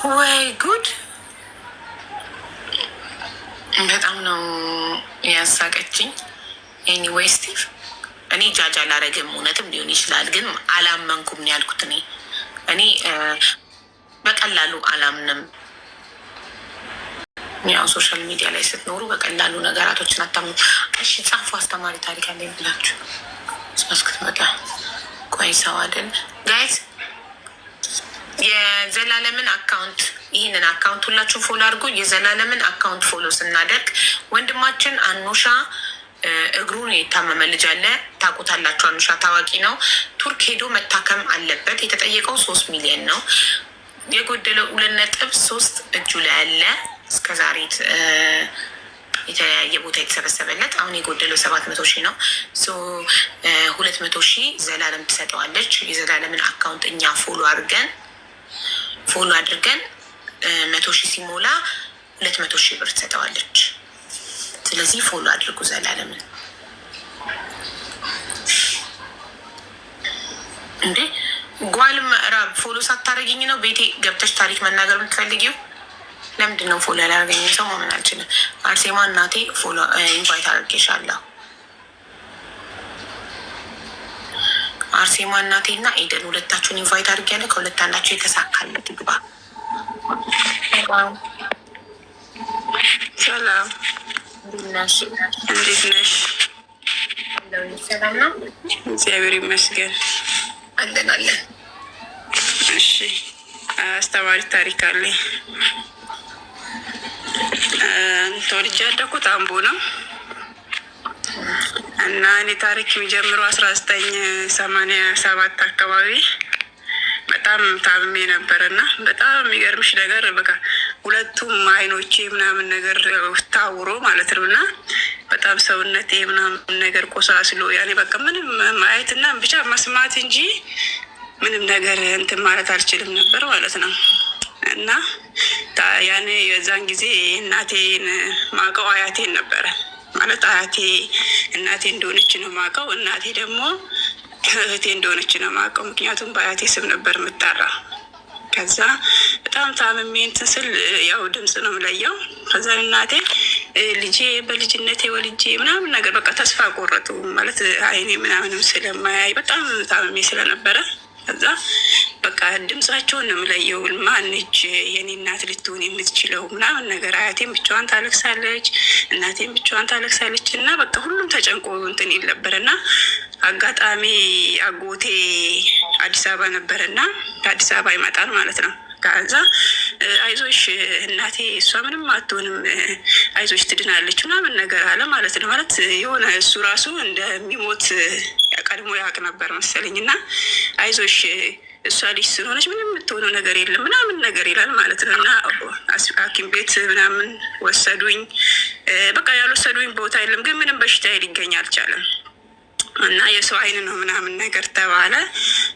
ወይ ጉድ! በጣም ነው ያሳቀችኝ። ኤኒዌይ ስቲቭ፣ እኔ ጃጅ አላረግም። እውነትም ሊሆን ይችላል፣ ግን አላመንኩም ነው ያልኩት። እኔ በቀላሉ አላምንም። ያው ሶሻል ሚዲያ ላይ ስትኖሩ በቀላሉ ነገራቶችን አታምኑ። እሺ ጻፉ፣ አስተማሪ ታሪክ አለኝ ብላችሁ እስክትመጣ ቆይ። ሰው አይደል ጋይዝ? የዘላለምን አካውንት ይህንን አካውንት ሁላችሁም ፎሎ አድርጉ። የዘላለምን አካውንት ፎሎ ስናደርግ ወንድማችን አኑሻ እግሩን የታመመ ልጅ አለ፣ ታውቁታላችሁ። አኑሻ ታዋቂ ነው። ቱርክ ሄዶ መታከም አለበት። የተጠየቀው 3 ሚሊዮን ነው። የጎደለው 2.3 እጁ ላይ አለ። እስከዛሬ የተለያየ ቦታ የተሰበሰበለት አሁን የጎደለው 700 ሺህ ነው። 200 ሺህ ዘላለም ትሰጠዋለች። የዘላለምን አካውንት እኛ ፎሎ አድርገን 100 ሺህ ሲሞላ 200 ሺህ ብር ትሰጠዋለች። ስለዚህ ፎሎ አድርጉ ዘላለምን። እንዴ ጓል ምዕራብ ፎሎ ሳታረጊኝ ነው ቤቴ ገብተሽ ታሪክ መናገር የምትፈልጊው? ለምንድን ነው ፎሎ ያላረገኝ? ሰው ማመን አልችልም። አርሴማ እናቴ ፎሎ ኢንቫይት አድርጌሻለሁ። አርሴማ እናቴ እና ኤደን ሁለታችሁን ኢንቫይት አድርጌያለሁ። ከሁለት አንዳችሁ የተሳካለት ግባ። ሰላም፣ እንዴት ነሽ? ሰላም ነው፣ እግዚአብሔር ይመስገን። አለን አለን። እሺ፣ አስተማሪ ታሪክ አለኝ። ተወልጄ ያደኩት አምቦ ነው እና እኔ ታሪክ የሚጀምረው 1987 አካባቢ በጣም ታምሜ ነበር እና በጣም የሚገርምሽ ነገር በቃ ሁለቱም አይኖቼ ምናምን ነገር ታውሮ ማለት ነው እና በጣም ሰውነቴ ምናምን ነገር ቆሳስሎ ያኔ በቃ ምንም ማየትና ብቻ መስማት እንጂ ምንም ነገር እንትን ማለት አልችልም ነበር ማለት ነው። እና ያኔ የዛን ጊዜ እናቴን ማውቀው አያቴን ነበረ ማለት አያቴ እናቴ እንደሆነች ነው ማውቀው። እናቴ ደግሞ እህቴ እንደሆነች ነው ማውቀው። ምክንያቱም በአያቴ ስም ነበር የምጠራ። ከዛ በጣም ታምሜ እንትን ስል ያው ድምፅ ነው የምለየው። ከዛ እናቴ ልጄ በልጅነቴ ወልጄ ምናምን ነገር በቃ ተስፋ ቆረጡ ማለት አይኔ ምናምንም ስለማያይ በጣም ታምሜ ስለነበረ ከዛ በቃ ድምፃቸውን ነው የምለየው። ማንች የኔ እናት ልትሆን የምትችለው ምናምን ነገር። አያቴም ብቻዋን ታለቅሳለች፣ እናቴም ብቻዋን ታለቅሳለች። እና በቃ ሁሉም ተጨንቆ እንትን ይል ነበር። እና አጋጣሚ አጎቴ አዲስ አበባ ነበር እና ከአዲስ አበባ ይመጣል ማለት ነው። ከዛ አይዞሽ እናቴ እሷ ምንም አትሆንም፣ አይዞሽ ትድናለች ምናምን ነገር አለ ማለት ነው። ማለት የሆነ እሱ ራሱ እንደሚሞት ቀድሞ ያውቅ ነበር መሰለኝ። እና አይዞሽ እሷ ልጅ ስለሆነች ምንም የምትሆነው ነገር የለም ምናምን ነገር ይላል ማለት ነው። እና ሐኪም ቤት ምናምን ወሰዱኝ። በቃ ያልወሰዱኝ ቦታ የለም፣ ግን ምንም በሽታ ሊገኝ አልቻለም። እና የሰው አይን ነው ምናምን ነገር ተባለ።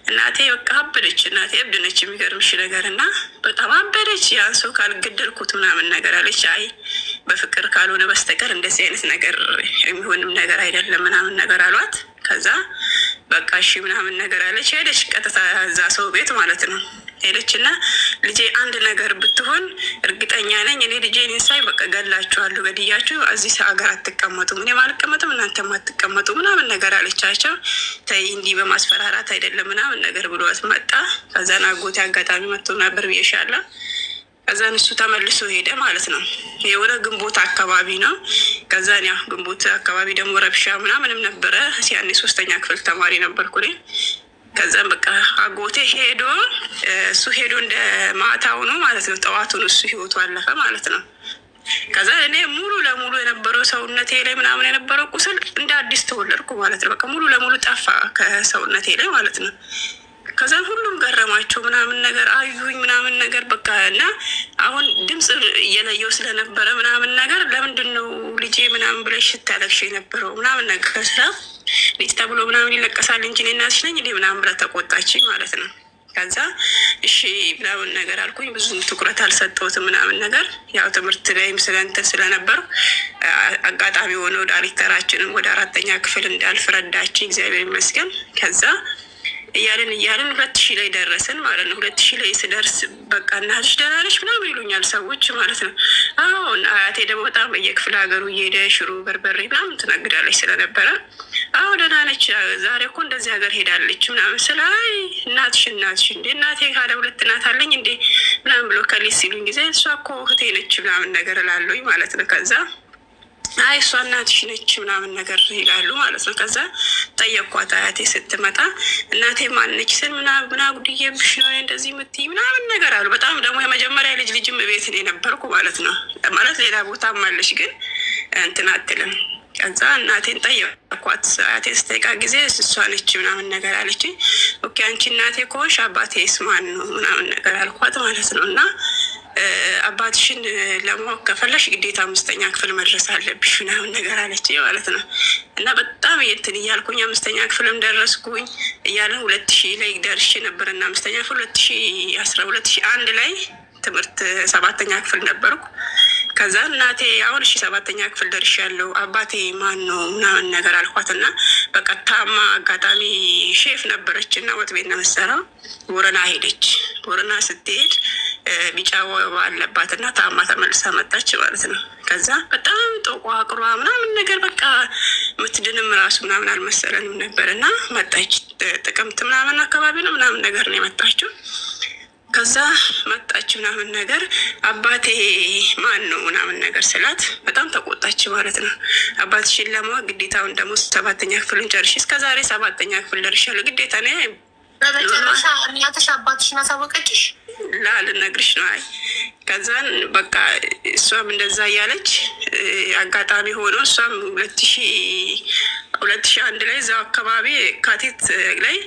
እናቴ በቃ አበደች። እናቴ እብድ ነች የሚገርምሽ ነገር። እና በጣም አበደች። ያን ሰው ካልገደልኩት ምናምን ነገር አለች። አይ በፍቅር ካልሆነ በስተቀር እንደዚህ አይነት ነገር የሚሆንም ነገር አይደለም ምናምን ነገር አሏት። ከዛ በቃ እሺ ምናምን ነገር አለች። ሄደች ቀጥታ እዛ ሰው ቤት ማለት ነው። ሄደች እና ልጄ አንድ ነገር ብትሆን እርግጠኛ ነኝ እኔ ልጄን ሳይ በቃ ገላችኋለሁ፣ ገድያችሁ እዚህ ሀገር አትቀመጡም፣ እኔም አልቀመጥም እናንተም አትቀመጡ ምናምን ነገር አለቻቸው። ተይ እንዲህ በማስፈራራት አይደለም ምናምን ነገር ብሏት መጣ። ከዛን አጎቴ አጋጣሚ መጥቶ ነበር ብዬሻለሁ። ከዛን እሱ ተመልሶ ሄደ ማለት ነው። የሆነ ግንቦት አካባቢ ነው። ከዛን ያ ግንቦት አካባቢ ደግሞ ረብሻ ምናምንም ነበረ። ያኔ 3ኛ ክፍል ተማሪ ነበርኩ እኔ። ከዛም በቃ አጎቴ ሄዶ እሱ ሄዶ እንደ ማታው ነው ማለት ነው። ጠዋቱን እሱ ህይወቱ አለፈ ማለት ነው። ከዛ እኔ ሙሉ ለሙሉ የነበረው ሰውነቴ ላይ ምናምን የነበረው ቁስል እንደ አዲስ ተወለድኩ ማለት ነው። በቃ ሙሉ ለሙሉ ጠፋ ከሰውነቴ ላይ ማለት ነው። ከዛ ሁሉም ገረማቸው ምናምን ነገር አዩኝ ምናምን ነገር በቃ። እና አሁን ድምፅ እየለየው ስለነበረ ምናምን ነገር ለምንድን ነው ልጄ ምናምን ብለሽ ስታለቅሽ የነበረው ምናምን ነገር ከስራ ልጅ ተብሎ ምናምን ይለቀሳል እንጂ እኔ እናትሽ ነኝ እንዴ ምናምን ብላ ተቆጣች ማለት ነው። ከዛ እሺ ምናምን ነገር አልኩኝ። ብዙም ትኩረት አልሰጠሁትም ምናምን ነገር። ያው ትምህርት ላይም ስለንትን ስለነበሩ አጋጣሚ ሆነው ዳይሬክተራችንም ወደ 4ኛ ክፍል እንዳልፍ ረዳችኝ፣ እግዚአብሔር ይመስገን። ከዛ እያልን 2000 ላይ ደረስን ማለት ነው። 2000 ላይ ስደርስ በቃ እናትሽ ደህና ነሽ ምናምን ይሉኛል ሰዎች ማለት ነው። አሁን አያቴ ደግሞ በጣም በየክፍለ ሀገሩ እየሄደ ሽሮ በርበሬ ምናምን ትነግዳለች ስለነበረ አሁ ደህና ነች፣ ዛሬ እኮ እንደዚህ ሀገር ሄዳለች ምናምን ስለ እናትሽ እንዴ እናቴ ካለ 2 እናት አለኝ እንዴ ምናምን ብሎ ከሊስ ሲሉኝ ጊዜ እሷ እኮ እህቴ ነች ምናምን ነገር እላለሁኝ ማለት ነው። ከዛ አይ እሷ እናትሽ ነች ምናምን ነገር ይላሉ ማለት ነው። ከዛ ጠየኳት አያቴ ስትመጣ እናቴ ማነች ስል ምና ጉድዬብሽ ነው እንደዚህ የምትይ ምናምን ነገር አሉ። በጣም ደግሞ የመጀመሪያ ልጅም ቤት ነው የነበርኩ ማለት ነው። ማለት ሌላ ቦታ ማለሽ ግን እንትን አትልም። ከዛ እናቴን ጠየኳት አያቴ ስጠይቃ ጊዜ እሷ ነች ምናምን ነገር አለችኝ። ኦኬ አንቺ እናቴ ከሆንሽ አባቴስ ማን ነው ምናምን ነገር አልኳት ማለት ነው። እና አባትሽን ለማወቅ ከፈለሽ ግዴታ 5ኛ ክፍል መድረስ አለብሽ ምናምን ነገር አለች ማለት ነው። እና በጣም እንትን እያልኩኝ 5ኛ ክፍልም ደረስኩኝ እያለን 2000 ላይ ደርሼ ነበር እና 5ኛ ክፍል 2001 ላይ ትምህርት 7ኛ ክፍል ነበርኩ። ከዛ እናቴ አሁን 7ኛ ክፍል ደርሻለሁ አባቴ ማን ነው ምናምን ነገር አልኳት። እና በቃ ታማ አጋጣሚ ሼፍ ነበረች እና ወጥ ቤት ነው የምትሰራው ቦረና ሄደች። ቦረና ስትሄድ ቢጫ ወባ አለባት እና ታማ ተመልሳ መጣች ማለት ነው። ከዛ በጣም ጠቋቁሯ ምናምን ነገር በቃ ምትድንም ራሱ ምናምን አልመሰለንም ነበር እና መጣች። ጥቅምት ምናምን አካባቢ ነው ምናምን ነገር ነው የመጣችው። ከዛ መጣች ምናምን ነገር አባቴ ማን ነው ምናምን ነገር ስላት በጣም ተቆጣች ማለት ነው። አባትሽን ለማወቅ ግዴታውን ደግሞ 7ኛ ክፍልን ጨርሽ እስከዛሬ 7ኛ ክፍል ደርሻለሁ ግዴታ ነ በመጨረሻ እናትሽ አባትሽን አሳወቀችሽ? ልነግርሽ ነው። አይ ከዛን በቃ እሷም እንደዛ እያለች አጋጣሚ ሆኖ እሷም 2001 ላይ እዛው አካባቢ ካቲት ላይ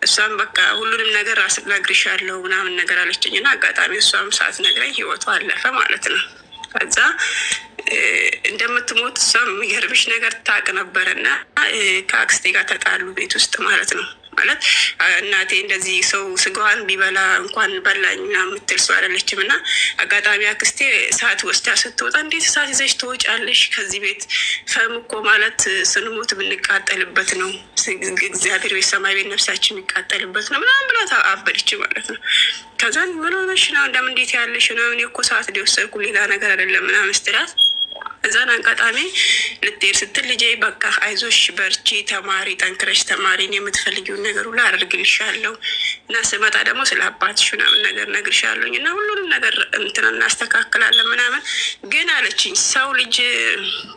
እሷም በቃ ሁሉንም ነገር አስነግርሻለሁ ምናምን ነገር አለችኝ እና አጋጣሚ እሷም ሳትነግረኝ ህይወቷ አለፈ ማለት ነው። ከዛ እንደምትሞት እሷም የሚገርምሽ ነገር ታውቅ ነበረና ከአክስቴ ጋር ተጣሉ ቤት ውስጥ ማለት ነው። ማለት እናቴ እንደዚህ ሰው ስጋዋን ቢበላ እንኳን በላኝ ምናምን የምትል ሰው አይደለችም። እና አጋጣሚ አክስቴ እሳት ወስዳ ስትወጣ እንዴት እሳት ይዘሽ ትወጫለሽ ከዚህ ቤት? ፈም እኮ ማለት ስንሞት ብንቃጠልበት ነው፣ እግዚአብሔር ቤት ሰማይ ቤት ነፍሳችን የሚቃጠልበት ነው ምናምን ብላ አበደች ማለት ነው። ከዛን ምን ሆነሽ ነው እንደምን እንዴት ያለሽ ምናምን እኮ ሰዓት ሊወሰድኩ ሌላ ነገር አይደለም ምናምን ስትላት እዛን አጋጣሚ ልትሄድ ስትል ልጄ በቃ አይዞሽ በርቺ ተማሪ ጠንክረሽ ተማሪ የምትፈልጊውን ነገር ሁሉ አደርግልሻለሁ እና ስመጣ ደግሞ ስለ አባትሽ ምናምን ነገር ነግርሻለሁኝ እና ሁሉንም ነገር እንትን እናስተካክላለን ምናምን ግን አለችኝ ሰው ልጅ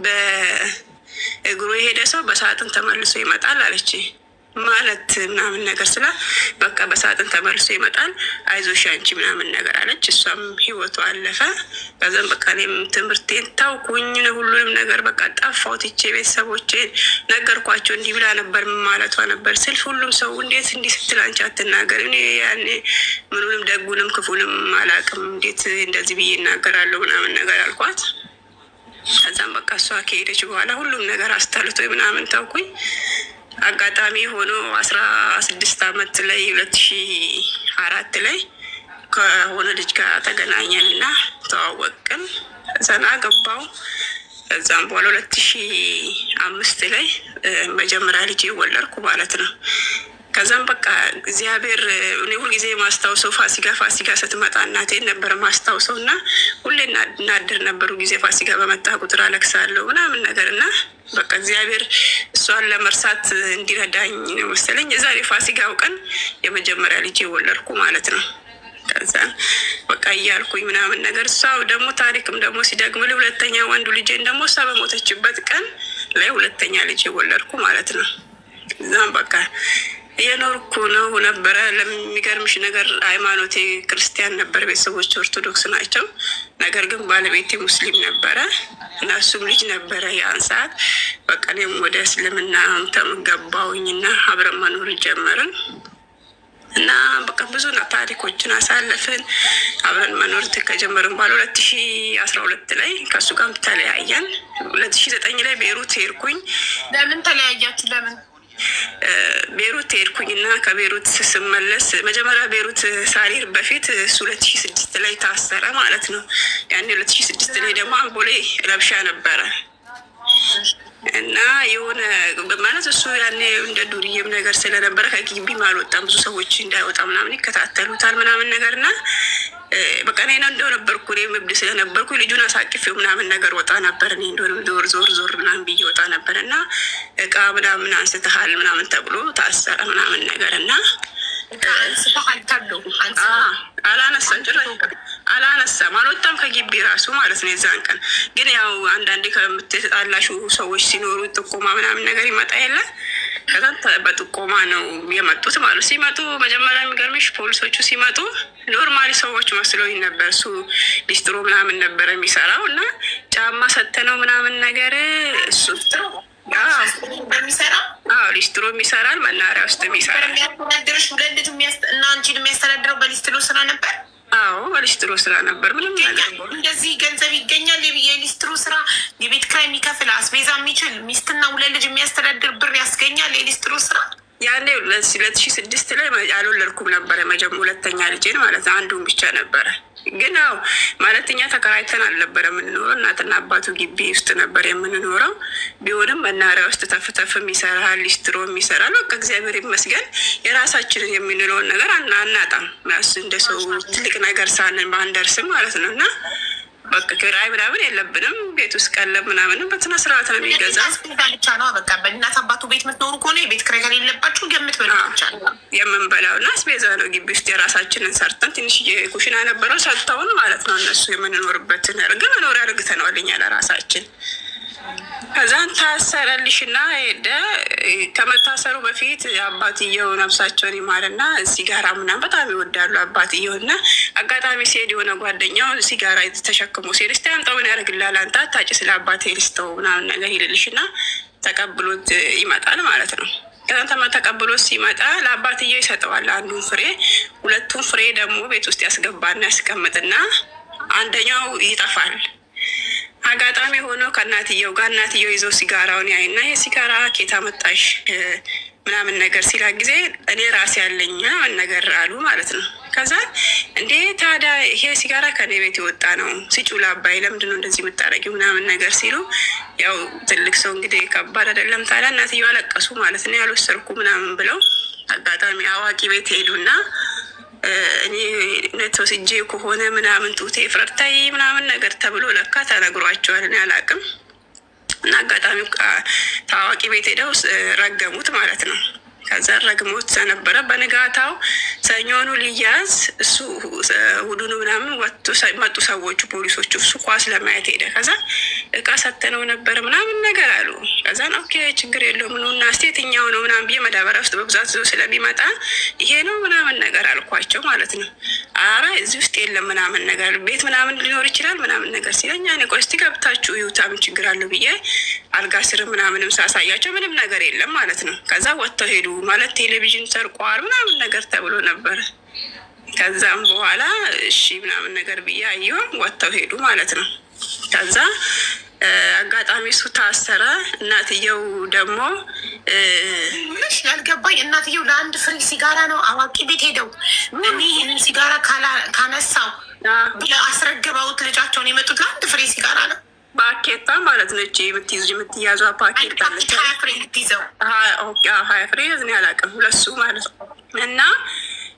በእግሩ የሄደ ሰው በሳጥን ተመልሶ ይመጣል አለችኝ። ማለት ምናምን ነገር ስላ በቃ በሳጥን ተመልሶ ይመጣል አይዞሽ አንቺ ምናምን ነገር አለች። እሷም ህይወቱ አለፈ። ከዛም በቃ እኔም ትምህርቴን ታውኩኝ ሁሉንም ነገር በቃ ጠፋሁ ትቼ ቤተሰቦቼን ነገርኳቸው። እንዲህ ብላ ነበር ማለቷ ነበር ስልፍ ሁሉም ሰው እንዴት እንዲህ ስትል አንቺ አትናገር እኔ ያኔ ምኑንም ደጉንም ክፉንም አላውቅም እንዴት እንደዚህ ብዬ እናገራለሁ ምናምን ነገር አልኳት። ከዛም በቃ እሷ ከሄደች በኋላ ሁሉም ነገር አስጠልቶ ምናምን ታውኩኝ። አጋጣሚ ሆኖ 16 ዓመት ላይ 2004 ላይ ከሆነ ልጅ ጋር ተገናኘን እና ተዋወቅን። ዘና ገባው። ከዛም በኋላ 2005 ላይ መጀመሪያ ልጅ ወለድኩ ማለት ነው። ከዛም በቃ እግዚአብሔር እኔ ሁልጊዜ ማስታውሰው ፋሲካ ስትመጣ እናቴን ነበር ማስታውሰው እና ሁሌ እናድር ነበሩ ጊዜ ፋሲካ በመጣ ቁጥር አለቅሳለሁ ምናምን ነገር እና በቃ እግዚአብሔር እሷን ለመርሳት እንዲረዳኝ ነው መሰለኝ የዛሬ ፋሲካው ቀን የመጀመሪያ ልጅ ወለድኩ ማለት ነው። ከዛ በቃ እያልኩኝ ምናምን ነገር እሷ ደግሞ ታሪክም ደግሞ ሲደግምልኝ ሁለተኛ ወንዱ ልጄን ደግሞ እሷ በሞተችበት ቀን ላይ ሁለተኛ ልጅ ወለድኩ ማለት ነው። እዛም በቃ የኖርኩ ነው ነበረ። ለሚገርምሽ ነገር ሃይማኖቴ ክርስቲያን ነበር፣ ቤተሰቦች ኦርቶዶክስ ናቸው። ነገር ግን ባለቤቴ ሙስሊም ነበረ እና እሱም ልጅ ነበረ። ያን ሰዓት በቃ እኔም ወደ እስልምና ተገባሁኝ እና አብረን መኖር ጀመርን እና በቃ ብዙ ታሪኮችን አሳለፍን። አብረን መኖር ከጀመርን በኋላ 2012 ላይ ከእሱ ጋር ተለያየን። 2009 ላይ ቤሩት ሄድኩኝ። ለምን ተለያያችሁ? ለምን ቤሩት ሄድኩኝና ከቤሩት ስመለስ መጀመሪያ ቤሩት ሳሪር በፊት እሱ 2006 ላይ ታሰረ ማለት ነው። ያኔ 2006 ላይ ደግሞ አምቦሌ ረብሻ ነበረ እና የሆነ ማለት እሱ ያኔ እንደ ዱርዬም ነገር ስለነበረ ከግቢም አልወጣም። ብዙ ሰዎች እንዳይወጣ ምናምን ይከታተሉታል ምናምን ነገር እና በቃ እኔ እንደው ነበርኩ እኔ እብድ ስለነበርኩ ልጁን አሳቅፌው ምናምን ነገር ወጣ ነበር። እኔ እንደሆነ ዞር ምናምን ብዬ ወጣ ነበር እና እቃ ምናምን አንስተሃል ምናምን ተብሎ ታሰረ ምናምን ነገር እና አላነሳም ጭራሽ አላነሳም፣ አልወጣም ከግቢ ራሱ ማለት ነው። የዛን ቀን ግን ያው አንዳንዴ ከምትጣላሹ ሰዎች ሲኖሩ ጥቆማ ምናምን ነገር ይመጣ የለ ከዛ በጥቆማ ነው የመጡት ማለት ሲመጡ መጀመሪያ የሚገርምሽ ፖሊሶቹ ሲመጡ ኖርማሊ ሰዎች መስሎኝ ነበር። እሱ ሊስትሮ ምናምን ነበር የሚሰራው እና ጫማ ሰተነው ምናምን ነገር እሱ ሊስትሮ ይሰራል፣ መናሪያ ውስጥ ይሰራል። የሚያስተዳድርሽ ሁለት ልጅ እና አንቺን የሚያስተዳድረው በሊስትሮ ስራ ነበር። አዎ በሊስትሮ ስራ ነበር። ምንም እንደዚህ ገንዘብ ይገኛል። የሊስትሮ ስራ የቤት ኪራይ የሚከፍል አስቤዛ የሚችል ሚስትና ሁለት ልጅ የሚያስተዳድር ብር ያስገኛል የሊስትሮ ስራ። ያኔ 2006 ላይ አልወለድኩም ነበረ ሁለተኛ ልጄን ማለት ነው። አንዱን ብቻ ነበረ። ግን ያው ማለት እኛ ተከራይተን አልነበረ የምንኖረው፣ እናትና አባቱ ግቢ ውስጥ ነበር የምንኖረው። ቢሆንም መናሪያ ውስጥ ተፍተፍም ይሰራል፣ ሊስትሮም ይሰራል። በቃ እግዚአብሔር ይመስገን የራሳችንን የምንለውን ነገር አናጣም። እንደ ሰው ትልቅ ነገር ሳንን ባንደርስም ማለት ነው እና በቃ ኪራይ ምናምን የለብንም። ቤት ውስጥ ቀለብ ምናምን በስነ ስርዓት ነው የሚገዛ። ብቻ ነው በቃ በእናት አባቱ ቤት የምትኖሩ ከሆነ የቤት ኪራይ ከሌለባችሁ የምትበሉ ብቻ ነው የምንበላው እና አስቤዛ ነው ግቢ ውስጥ የራሳችንን ሰርተን ትንሽዬ ኩሽና ነበረው ሰጥተውን ማለት ነው እነሱ የምንኖርበትን ግን መኖሪያ አድርገነዋል እኛ ለራሳችን። ከዛን ታሰረልሽና ሄደ። ከመታሰሩ በፊት አባትየው ነፍሳቸውን ይማርና ሲጋራ ምናምን በጣም ይወዳሉ አባትየው እና አጋጣሚ ሲሄድ የሆነ ጓደኛው ሲጋራ ተሸክሞ ሲሄድ እስቲ አምጣው ምን ያደርግልሃል አንተ አታጭስ ስለ አባቴ ልስተው ምናምን ነገር ይልልሽና ተቀብሎት ይመጣል ማለት ነው። ከዛን ተቀብሎት ሲመጣ ለአባትየው ይሰጠዋል አንዱን ፍሬ። ሁለቱን ፍሬ ደግሞ ቤት ውስጥ ያስገባና ያስቀምጥና አንደኛው ይጠፋል። አጋጣሚ ሆኖ ከእናትየው ጋር እናትየው ይዘው ሲጋራውን ያይና የሲጋራ ኬታ መጣሽ ምናምን ነገር ሲላ ጊዜ እኔ ራሴ ያለኝ ምናምን ነገር አሉ ማለት ነው። ከዛ እንዴ ታዲያ ይሄ ሲጋራ ከኔ ቤት የወጣ ነው ሲጩላ አባይ ለምንድነው እንደዚህ የምታረጊው ምናምን ነገር ሲሉ ያው ትልቅ ሰው እንግዲህ ከባድ አይደለም። ታዲያ እናትየው አለቀሱ ማለት ነው። ያልወሰድኩ ምናምን ብለው አጋጣሚ አዋቂ ቤት ሄዱና እኔ ተወስጄ ከሆነ ምናምን ጡቴ ፍረርታይ ምናምን ነገር ተብሎ ለካ ተነግሯቸዋል። እኔ አላቅም። እና አጋጣሚው ታዋቂ ቤት ሄደው ረገሙት ማለት ነው። ከዛ ረግሞት ነበረ። በንጋታው ሰኞኑ ሊያዝ እሱ ሁዱኑ ምናምን ወጥቶ መጡ ሰዎቹ ፖሊሶቹ። እሱ ኳስ ለማየት ሄደ። ከዛ እቃ ሰተነው ነበር ምናምን ነገር አሉ። ከዛን ኦኬ ችግር የለውም ምኑና እስቲ የትኛው ነው ምናምን ብዬ መዳበሪያ ውስጥ በብዛት ዞ ስለሚመጣ ይሄ ነው ምናምን ነገር አልኳቸው ማለት ነው። አረ እዚህ ውስጥ የለም ምናምን ነገር ቤት ምናምን ሊኖር ይችላል ምናምን ነገር ሲለኛ እኔ ቆይ እስቲ ገብታችሁ ይውታ ምን ችግር አለው ብዬ አልጋ ስር ምናምንም ሳሳያቸው ምንም ነገር የለም ማለት ነው። ከዛ ወጥተው ሄዱ ማለት ቴሌቪዥን ሰርቋል ምናምን ነገር ተብሎ ነበር። ከዛም በኋላ እሺ ምናምን ነገር ብዬ አየሁ ወጥተው ሄዱ ማለት ነው። ከዛ አጋጣሚ እሱ ታሰረ። እናትየው ደግሞ ምንሽ ያልገባኝ እናትየው ለአንድ ፍሬ ሲጋራ ነው አዋቂ ቤት ሄደው እኔ ይህንን ሲጋራ ካነሳው ብለው አስረግበውት ልጃቸውን የመጡት ለአንድ ፍሬ ሲጋራ ነው። ፓኬታ ማለት ነው። እቺ የምትያዟ ፓኬት አለች። 20 ፍሬ የምትይዘው 20 ፍሬ እኔ አላውቅም ለሱ ማለት ነው። እና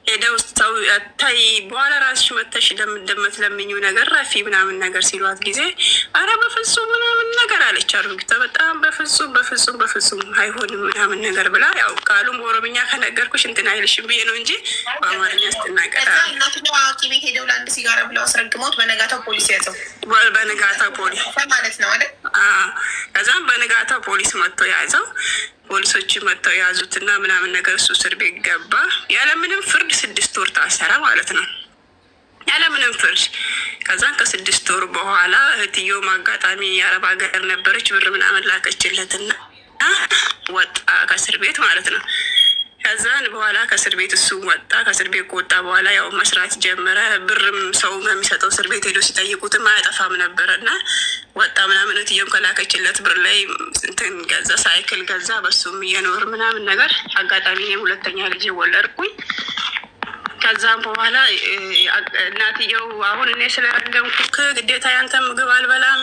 ሄደው ሰው ታይ በኋላ ራስሽ መተሽ ለምትለምኙ ነገር ረፊ ምናምን ነገር ሲሏት ጊዜ አረ በፍጹም ምናምን ነገር አለች አርግታ በጣም በፍጹም አይሆንም ምናምን ነገር ብላ ያው ቃሉም በኦሮምኛ ከነገርኩሽ እንትን አይልሽም ብዬ ነው እንጂ በአማርኛ ስትናገር እናትኛው አዋቂ ቤት ሄደው ለአንድ ሲጋራ ብለው አስረግመውት በነጋታው ፖሊስ ያዘው። በነጋታው ፖሊስ ማለት ነው አይደል? ከዛም በነጋታው ፖሊስ መጥቶ ያዘው። ፖሊሶች መጥተው ያዙትና ምናምን ነገር እሱ እስር ቤት ገባ። ያለምንም ፍርድ 6 ወር ታሰረ ማለት ነው። ያለምንም ፍርድ። ከዛን ከ6 ወር በኋላ እህትየውም አጋጣሚ የአረብ ሀገር ነበረች ብር ምናምን ላከችለትና ወጣ ከእስር ቤት ማለት ነው። ከዛን በኋላ ከእስር ቤት እሱ ወጣ። ከእስር ቤት ከወጣ በኋላ ያው መስራት ጀመረ። ብርም ሰው በሚሰጠው እስር ቤት ሄዶ ሲጠይቁትም አያጠፋም ነበረ እና ወጣ ምናምን እህትየውም ከላከችለት ብር ላይ እንትን ገዛ፣ ሳይክል ገዛ። በሱም እየኖር ምናምን ነገር አጋጣሚ ሁለተኛ ልጅ ወለድኩኝ። ከዛም በኋላ እናትየው አሁን እኔ ስለረገምኩክ ግዴታ ያንተ ምግብ አልበላም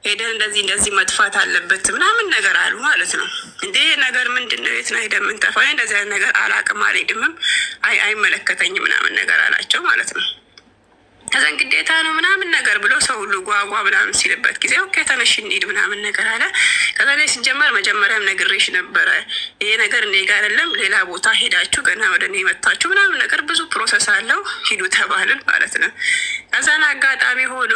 ሄደን እንደዚህ መጥፋት አለበት ምናምን ነገር አሉ ማለት ነው። እንዴ ነገር ምንድን ነው? የት ነው ሄደን የምንጠፋው? እንደዚህ አይነት ነገር አላቅም፣ አልሄድምም፣ አይመለከተኝም ምናምን ነገር አላቸው ማለት ነው። ከዛን ግዴታ ነው ምናምን ነገር ብሎ ሰው ሁሉ ጓጓ ምናምን ሲልበት ጊዜ ኦኬ ተነሽ እንሂድ ምናምን ነገር አለ። ከዛ ላይ ሲጀመር መጀመሪያም ነግሬሽ ነበረ ይሄ ነገር እኔ ጋር አይደለም ሌላ ቦታ ሄዳችሁ ገና ወደ እኔ መታችሁ ምናምን ነገር ብዙ ፕሮሰስ አለው ሂዱ ተባልን ማለት ነው። ከዛን አጋጣሚ ሆኖ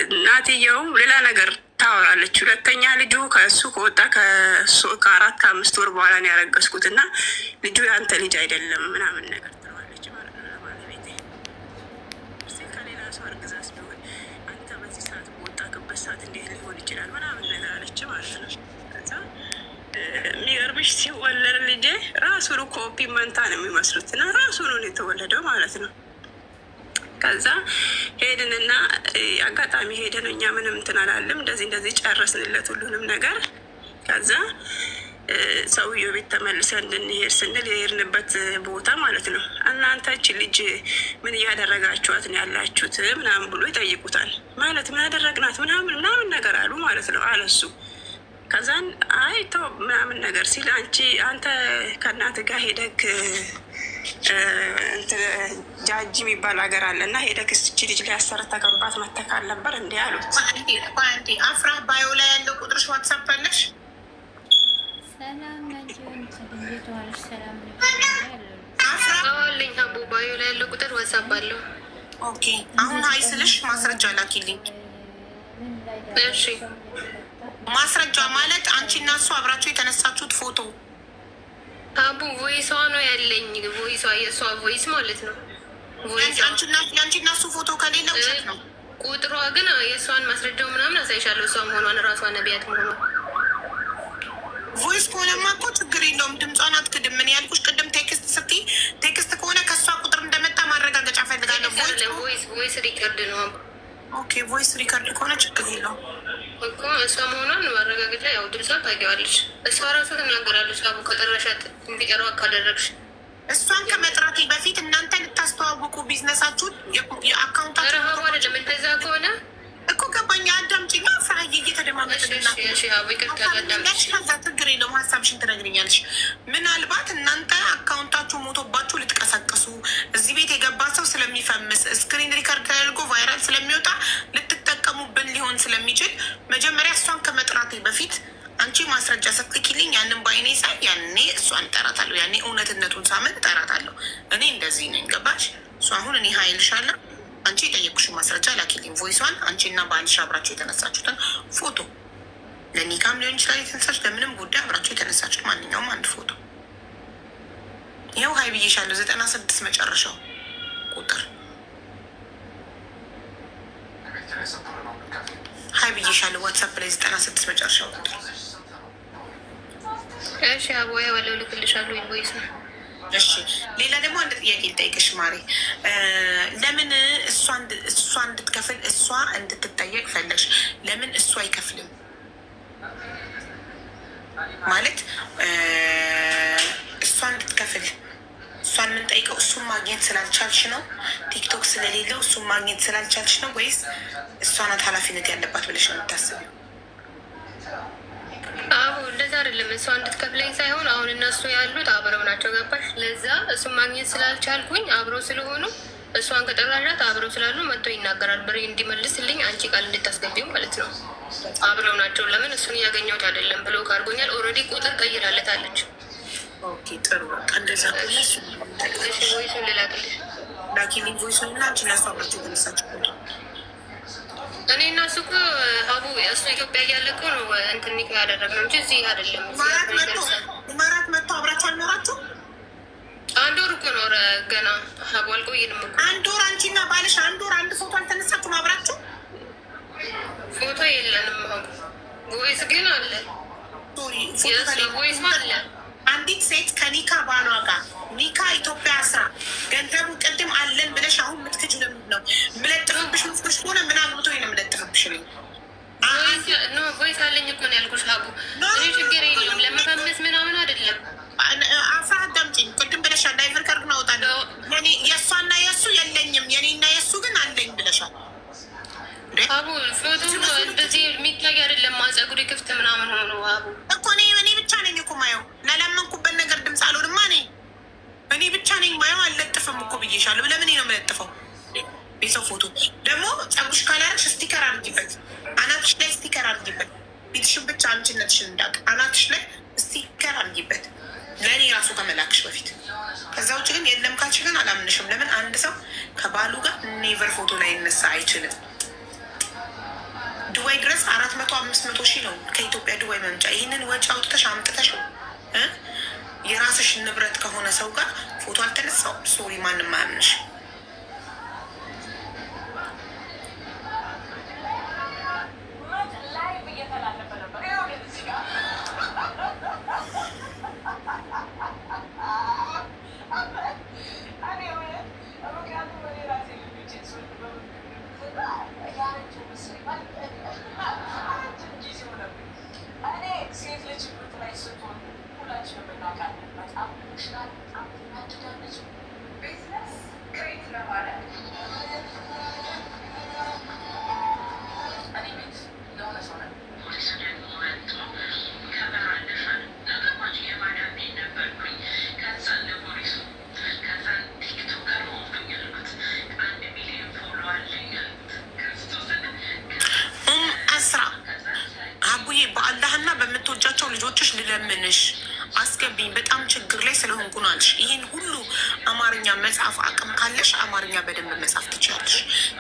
እናትየውም ሌላ ነገር ታወራለች። ሁለተኛ ልጁ ከእሱ ከወጣ ከ4 ከ5 ወር በኋላ ነው ያረገዝኩት እና ልጁ ያንተ ልጅ አይደለም ምናምን ነገር የሚገርምሽ ሲወለድ ልጄ ራሱን ኮፒ መንታ ነው የሚመስሉት እና ራሱን የተወለደው ማለት ነው። ከዛ ሄድንና አጋጣሚ ሄደን እኛ ምንም እንትን አላለም እንደዚህ ጨረስንለት ሁሉንም ነገር። ከዛ ሰውየው ቤት ተመልሰን እንድንሄድ ስንል የሄድንበት ቦታ ማለት ነው እናንተች ልጅ ምን እያደረጋችኋት ነው ያላችሁት ምናምን ብሎ ይጠይቁታል። ማለት ምን ያደረግናት ምናምን ነገር አሉ ማለት ነው አለሱ። ከዛን አይቶ ምናምን ነገር ሲል አንተ ከእናት ጋር ሄደክ ጃጂ የሚባል ሀገር አለ እና ሄደክ እስቺ ልጅ ላይ ተገባት መተካል ነበር እንዲ አሉት። አፍራ ባዮ ላይ ያለው ቁጥርሽ ዋትሳፕ አለሽ? ሰላም አለኝ አቡ ባዮ ላይ ያለው ቁጥር ዋትሳፕ አለው። ኦኬ አሁን ሀይ ስልሽ ማስረጃ ላኪልኝ። እሺ ማስረጃ ማለት አንቺና እሱ አብራችሁ የተነሳችሁት ፎቶ አቡ ቮይሷ ነው ያለኝ። ቮይሷ የእሷ ቮይስ ማለት ነው። የአንቺና እሱ ፎቶ ከሌለ ውሸት ነው። ቁጥሯ ግን የእሷን ማስረጃው ምናምን አሳይሻለሁ። እሷ መሆኗን ራሷ ነቢያት መሆኗ ቮይስ ከሆነማ እኮ ችግር የለውም። ድምጿን አትክድም። ምን ያልኩሽ ቅድም ቴክስት ስትይ ቴክስት ከሆነ ከእሷ ቁጥር እንደመጣ ማረጋገጫ ፈልጋለሁ። ቮይስ ሪከርድ ነው። ኦኬ ቮይስ ሪከርድ ከሆነ ችግር የለውም እኮ እሷ መሆኗን ማረጋገጥ ላይ ያው ድምጿን ታውቂዋለሽ። እሷ ራሷ ትናገራለች። አቡ ከጠራሻት እንዲቀረዋ ካደረግሽ እሷን ከመጥራቴ በፊት እናንተ ልታስተዋውቁ ቢዝነሳችሁን የአካውንታችሁ ረሃቡ አይደለም። እንደዛ ከሆነ እኮ ገባኛ። አዳምጪኛ ፍራዬ እየተደማመጥና ችግር የለውም። ሀሳብሽን ትነግሪኛለሽ። ምናልባት እናንተ አካውንታችሁ ሞቶባችሁ ልትቀሰቅሱ እዚህ ቤት የገባ ሰው ስለሚፈምስ ስክሪን ሪከርድ ተደርጎ ቫይራል ስለሚወጣ ልትጠቀሙብን ሊሆን ስለሚችል መጀመሪያ እሷን ከመጥራቴ በፊት አንቺ ማስረጃ ስትልኪልኝ ያንን በአይኔ ሳይ ያኔ እሷን እጠራታለሁ። ያኔ እውነትነቱን ሳምን እጠራታለሁ። እኔ እንደዚህ ነኝ። ገባሽ? እሱ አሁን እኔ ሀይልሻለሁ። አንቺ የጠየቁሽን ማስረጃ ላኪልኝ። ቮይሷን አንቺና ባልሽ አብራችሁ የተነሳችሁትን ፎቶ ለኒካም ሊሆን ይችላል የተነሳች ለምንም ጉዳይ አብራችሁ የተነሳችሁት ማንኛውም አንድ ፎቶ ይኸው ሀይ ብዬሻለሁ። 96 መጨረሻው ቁጥር ሀይ ብዬሻለሁ። ዋትሳፕ ላይ 96 መጨረሻው ቁጥር። እሺ አቦያ ወለው ልክልሻለሁ ኢንቮይስ ነው። እሺ ሌላ ደግሞ አንድ ጥያቄ ልጠይቅሽ ማሪ። ለምን እሷ እንድትከፍል እሷ እንድትጠየቅ ፈለግሽ? ለምን እሱ አይከፍልም? ማለት እሷ እንድትከፍል እሷን የምንጠይቀው እሱን ማግኘት ስላልቻልሽ ነው? ቲክቶክ ስለሌለው እሱን ማግኘት ስላልቻልሽ ነው? ወይስ እሷ ናት ኃላፊነት ያለባት ብለሽ ነው የምታስቢው? አቡ እንደዛ አይደለም። እሷ እንድትከፍለኝ ሳይሆን አሁን እነሱ ያሉት አብረው ናቸው። ገባሽ? ለዛ እሱን ማግኘት ስላልቻልኩኝ አብረው ስለሆኑ እሷን ከጠራሻት አብረው ስላሉ መጥቶ ይናገራል። ብሬ እንዲመልስልኝ አንቺ ቃል እንድታስገቢው ማለት ነው። አብረው ናቸው። ለምን እሱን እያገኘሁት አይደለም ብሎ ካርጎኛል። ኦልሬዲ ቁጥር ቀይራለታለች። ኦኬ ጥሩ። በቃ እንደዛ ቮይሱን ልላክልሽ። ላኪልኝ ቮይሱን እና አንቺ እና እሷ አብራችሁ የተነሳችሁ እኔ እና እሱ እኮ አቡ እሱ ኢትዮጵያ እያለ እኮ ነው እንትን ያደረግነው እንጂ እዚህ አይደለም። ኢማራት መጥቶ አብራችሁ አልኖራችሁ? አንድ ወር እኮ ኖረ ገና አቡ አልቆየንም እኮ። አንድ ወር አንቺና ባልሽ አንድ ወር አንድ ፎቶ አልተነሳችሁም አብራችሁ? ፎቶ የለንም አቡ። ቮይስ ግን አለ። ቮይስ አለ። አንዲት ሴት ከኒካ ባሏ ጋር ኒካ ኢትዮጵያ አስራ ገንዘቡ ቅድም አለን ብለሽ አሁን ምትክጁ ለምንድን ነው ምለጥፍብሽ? ምፍቶች ሆነ ምን አግብቶ ነው ምለጥፍብሽ? ቮይስ አለኝ እኮ ነው ያልኩሽ አቡ። እኔ ችግር የለውም ለመፈመስ ምናምን አይደለም። አፍራ አዳምጪኝ። ቅድም ብለሻል ዳይቨር ካርድ እናወጣለን። የእሷና የእሱ የለኝም የኔና የእሱ ግን አለኝ ብለሻል። አቡ ፎቶ እንደዚህ የሚታይ አይደለም። ፀጉሬ ክፍት ምናምን ሆኖ አቡ እኮ እኔ ብቻ ነኝ እኮ ማየው። ላላመንኩበት ነገር ድምፅ አልሆንማ። እኔ ብቻ ነኝ ማየው። አልለጥፍም እኮ ብዬሻለሁ። ለምን ነው የምለጥፈው? የሰው ፎቶ ደግሞ ፀጉርሽ ካላረግሽ ስቲከር አድርጊበት፣ አናትሽ ላይ ስቲከር አድርጊበት። ቤትሽን ብቻ አንቺነትሽን እንዳቅ አናትሽ ላይ ስቲከር አድርጊበት፣ ለእኔ ራሱ ከመላክሽ በፊት። ከዛ ውጭ ግን የለም ካልሽ ግን አላምንሽም። ለምን አንድ ሰው ከባሉ ጋር ኔቨር ፎቶ ላይ ይነሳ አይችልም። ዱባይ ድረስ 400-500 ሺህ ነው ከኢትዮጵያ ዱባይ መምጫ። ይህንን ወጪ አውጥተሽ አምጥተሽ የራስሽ ንብረት ከሆነ ሰው ጋር ፎቶ አልተነሳው፣ ሶሪ ማንም አያምንሽ። በምትወጃቸው ልጆችሽ ልለምንሽ አስገቢኝ፣ በጣም ችግር ላይ ስለሆንኩ ነው አልሽ። ይህን ሁሉ አማርኛ መጽሐፍ አቅም ካለሽ አማርኛ በደንብ መጽሐፍ ትችላለሽ።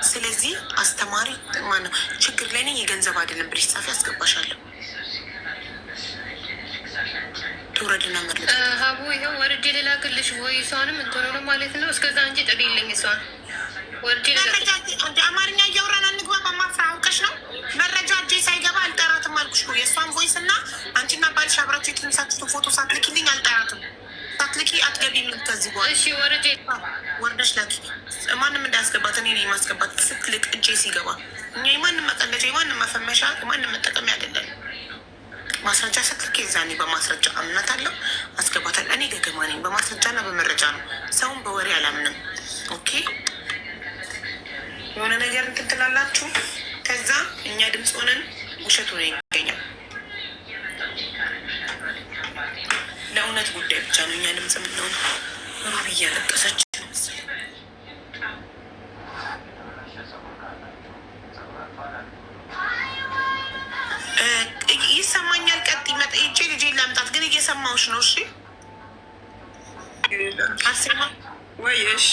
ስለዚህ አስተማሪ ማነው ችግር ላይ ነኝ የገንዘብ አይደለም ብለሽ ጻፊ አስገባሻለሁ። ትውረድና መርልጥ ሀቡ ይኸው ወርጄ ልላክልሽ ወይ እሷንም እንትኑ ነው ማለት ነው። እስከዛ እንጂ ጥሪልኝ እሷን ወርጄ መረጃ እንደ አማርኛ እያወራን አንግባባ። ማፍራ አውቀሽ ነው መረጃ እጄ ሳይገባ አልጠራትም አልኩሽ ነው። የእሷን ቮይስ እና አንቺና ባልሽ አብራችሁ የተነሳችሁትን ፎቶ ሳትልኪልኝ አልጠራትም። ሳትልኪ አትገቢም ከዚህ በኋላ። እሺ ወርጄ ወርደሽ ላኪ። ማንም እንዳያስገባት እኔ ነኝ ማስገባት። ስትልቅ እጄ ሲገባ እኛ የማንም መቀለጃ የማንም መፈመሻ የማንም መጠቀሚያ አይደለም። ማስረጃ ስትልክ የዛኔ በማስረጃ እምነት አለው አስገባታል። እኔ ገገማ ነኝ። በማስረጃና በመረጃ ነው። ሰውን በወሬ አላምንም። ኦኬ የሆነ ነገር እንትን ትላላችሁ። ከዛ እኛ ድምፅ ሆነን ውሸቱ ነው ይገኛል። ለእውነት ጉዳይ ብቻ ነው እኛ ድምፅ የምንሆን። ሩብ እያለቀሰች ይሰማኛል። ቀጥ መጠይቼ ልጄ ላምጣት ግን እየሰማሁሽ ነው። እሺ አልሰማ ወይ? እሺ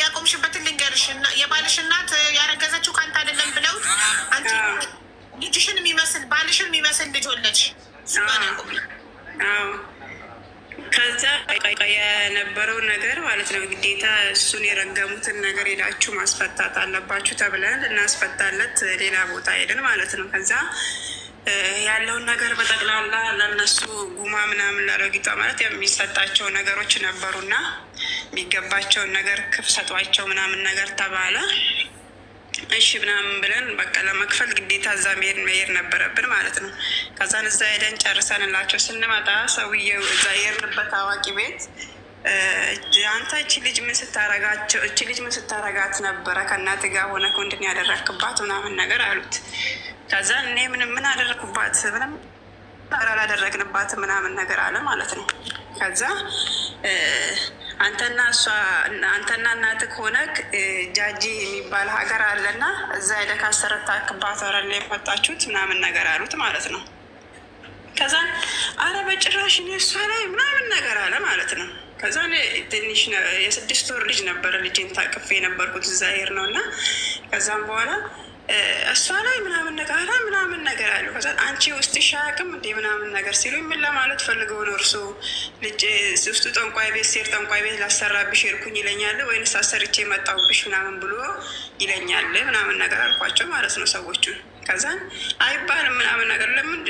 ያቆምሽበትን ልንገርሽ። የባልሽ እናት ያረገዘችው ከአንተ አይደለም ብለው አንቺ ልጅሽን የሚመስል ባልሽን የሚመስል ልጅ ወለድሽ። ከዛ የነበረው ነገር ማለት ነው ግዴታ እሱን የረገሙትን ነገር ሄዳችሁ ማስፈታት አለባችሁ ተብለን እናስፈታለት ሌላ ቦታ ሄድን ማለት ነው። ከዛ ያለውን ነገር በጠቅላላ ለነሱ ጉማ ምናምን ላረጊቷ ማለት የሚሰጣቸው ነገሮች ነበሩና የሚገባቸውን ነገር ክፍ ሰጧቸው ምናምን ነገር ተባለ። እሺ ምናምን ብለን በቃ ለመክፈል ግዴታ እዛ መሄድ ነበረብን ማለት ነው። ከዛን እዛ ሄደን ጨርሰንላቸው ስንመጣ ሰውዬው እዛ የሄድንበት አዋቂ ቤት አንተ እቺ ልጅ ምን ስታረጋት ነበረ ከእናት ጋር ሆነ ኮንድን ያደረክባት ምናምን ነገር አሉት። ከዛ እኔ ምን አደረግኩባት? ምንም አላደረግንባት ምናምን ነገር አለ ማለት ነው። ከዛ አንተና እናትህ ሆነክ ጃጂ የሚባል ሀገር አለና እዛ ሄደህ ካሰረታክባት ወረላ የመጣችሁት ምናምን ነገር አሉት ማለት ነው። ከዛ አረ በጭራሽ እኔ እሷ ላይ ምናምን ነገር አለ ማለት ነው። ከዛ ትንሽ የ6 ወር ልጅ ነበረ ልጅን ታቅፌ የነበርኩት እዛ ሄር ነው እና ከዛም በኋላ እሷ ላይ ምናምን ነገር አሉ። ከዛ አንቺ ውስጥሽ አያውቅም እንዴ ምናምን ነገር ሲሉ ምን ለማለት ፈልገው ነው እርሱ ልጅ ውስጡ ጠንቋይ ቤት ሴር ጠንቋይ ቤት ላሰራብሽ ሄድኩኝ ይለኛል ወይንስ አሰርቼ መጣሁብሽ ምናምን ብሎ ይለኛል ምናምን ነገር አልኳቸው ማለት ነው ሰዎቹን። ከዛን አይባልም ምናምን ነገር ለምን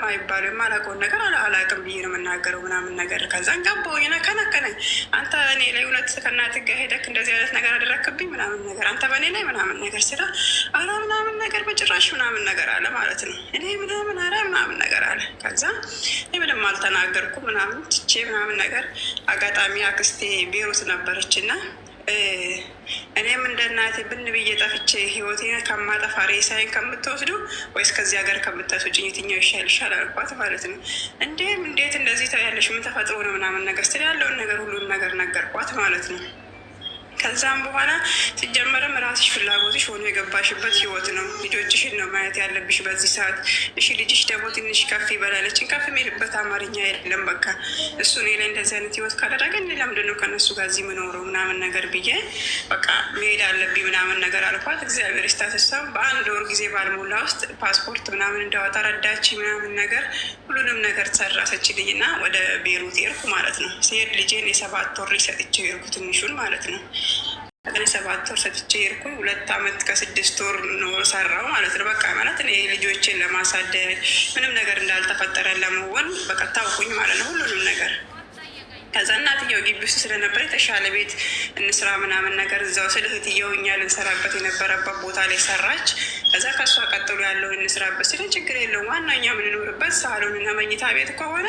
አይባልም የማላውቀውን ነገር አላውቅም ብዬ ነው የምናገረው ምናምን ነገር። ከዛን ገባሁኝ ከነከነኝ አንተ እኔ ላይ እውነት ከእናትህ ጋር ሄደክ እንደዚህ አይነት ነገር አደረክብኝ ምናምን ነገር አንተ በእኔ ላይ ምናምን ነገር ስለ አረ ምናምን ነገር በጭራሽ ምናምን ነገር አለ ማለት ነው። እኔ ምናምን አረ ምናምን ነገር አለ። ከዛ ምንም አልተናገርኩ ምናምን ትቼ ምናምን ነገር አጋጣሚ አክስቴ ቤሩት ነበረች እና እኔም እንደ እናቴ ብን ብዬ ጠፍቼ ህይወቴን ከማጠፋ ሬሳዬን ከምትወስዱ ወይስ ከዚህ ሀገር ከምታስወጪኝ የትኛው ይሻልሻል አልኳት ማለት ነው። እንዴት እንደዚህ ታያለሽ? ምን ተፈጥሮ ነው ምናምን ነገር ስለ ያለውን ነገር ሁሉን ነገር ነገርኳት ማለት ነው። ከዛም በኋላ ሲጀመርም ራስሽ ፍላጎትሽ ሆኖ የገባሽበት ህይወት ነው። ልጆችሽን ነው ማየት ያለብሽ በዚህ ሰዓት። እሺ ልጅሽ ደግሞ ትንሽ ከፍ ይበላለችን ከፍ የሚልበት አማርኛ የለም። በቃ እሱ እኔ ላይ እንደዚህ አይነት ህይወት ካደረገ እኔ ለምንድን ነው ከነሱ ጋር እዚህ የምኖረው ምናምን ነገር ብዬ በቃ መሄድ አለብኝ ምናምን ነገር አልኳት። እግዚአብሔር ስታተሳም በአንድ ወር ጊዜ ባልሞላ ውስጥ ፓስፖርት ምናምን እንዳወጣ ረዳች ምናምን ነገር ሁሉንም ነገር ሰራሰችልኝ እና ወደ ቤሩት ሄድኩ ማለት ነው። ሲሄድ ልጄን የ7 ወር ሰጥቼው ሄድኩ፣ ትንሹን ማለት ነው። 7 ወር ሰጥቼ ሄድኩኝ። 2 ዓመት ከ6 ወር ነው ሰራው ማለት ነው። በቃ ማለት እኔ ልጆችን ለማሳደግ ምንም ነገር እንዳልተፈጠረ ለመሆን በቃ ታውቁኝ ማለት ነው ሁሉንም ነገር። ከዛ እናትየው ግቢ ውስጥ ስለነበር የተሻለ ቤት እንስራ ምናምን ነገር እዛው ስል እህትየው እኛ ልንሰራበት የነበረበት ቦታ ላይ ሰራች። ከዛ ከእሷ ቀጥሎ ያለውን እንስራበት ስለ ችግር የለውም ዋናኛ የምንኖርበት ሳሎን እና መኝታ ቤት ከሆነ